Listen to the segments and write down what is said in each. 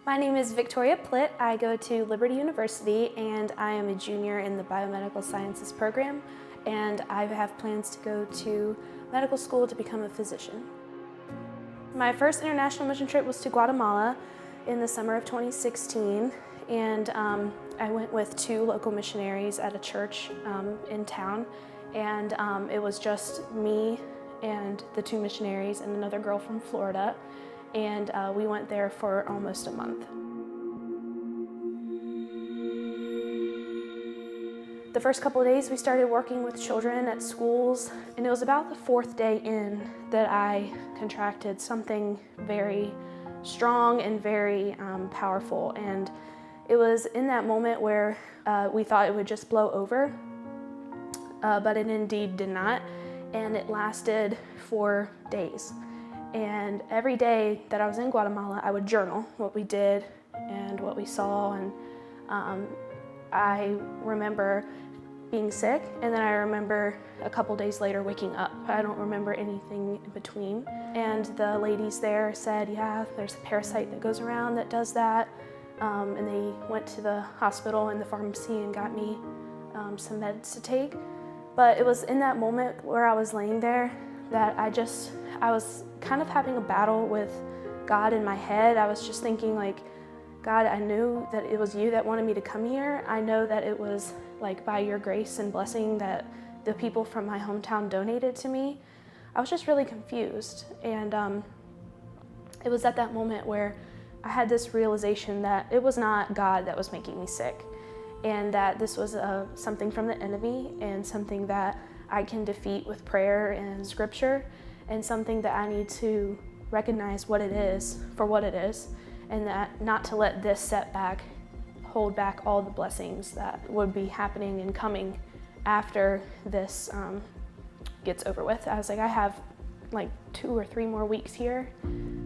My name is Victoria Plitt. I go to Liberty University and I am a junior in the Biomedical Sciences program, and I have plans to go to medical school to become a physician. My first international mission trip was to Guatemala in the summer of 2016, and I went with two local missionaries at a church in town, and it was just me and the two missionaries and another girl from Florida, and we went there for almost a month. The first couple of days we started working with children at schools, and it was about the fourth day in that I contracted something very strong and very powerful, and it was in that moment where we thought it would just blow over, but it indeed did not, and it lasted for days. And every day that I was in Guatemala, I would journal what we did and what we saw, and I remember being sick, and then I remember a couple days later waking up. I don't remember anything in between. And the ladies there said, yeah, there's a parasite that goes around that does that. And they went to the hospital and the pharmacy and got me some meds to take. But it was in that moment where I was laying there that I was kind of having a battle with God in my head. I was just thinking, like, God, I knew that it was you that wanted me to come here. I know that it was like by your grace and blessing that the people from my hometown donated to me. I was just really confused. And it was at that moment where I had this realization that it was not God that was making me sick, and that this was something from the enemy, and something that I can defeat with prayer and scripture, and something that I need to recognize what it is for what it is, and that not to let this setback hold back all the blessings that would be happening and coming after this gets over with. I was like, I have like 2 or 3 more weeks here.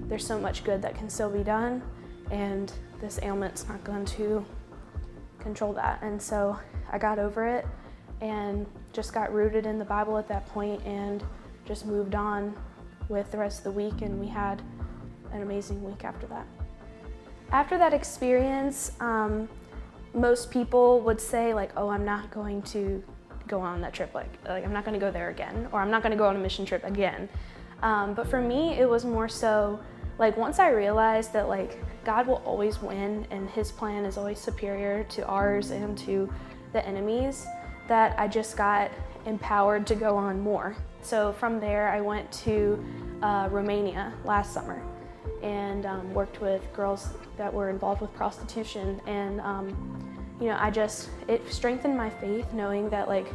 There's so much good that can still be done, and this ailment's not going to control that. And so I got over it and just got rooted in the Bible at that point and just moved on with the rest of the week, and we had an amazing week after that. After that experience, most people would say, like, oh, I'm not going to go on that trip, like I'm not going to go there again, or I'm not going to go on a mission trip again. But for me, it was more so, like, once I realized that, like, God will always win and his plan is always superior to ours and to the enemy's, that I just got empowered to go on more. So from there, I went to Romania last summer and worked with girls that were involved with prostitution. And you know, it strengthened my faith knowing that, like,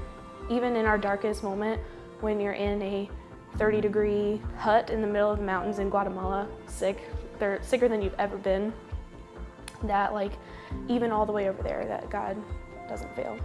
even in our darkest moment, when you're in a 30-degree hut in the middle of the mountains in Guatemala, they're sicker than you've ever been, that, like, even all the way over there, that God doesn't fail.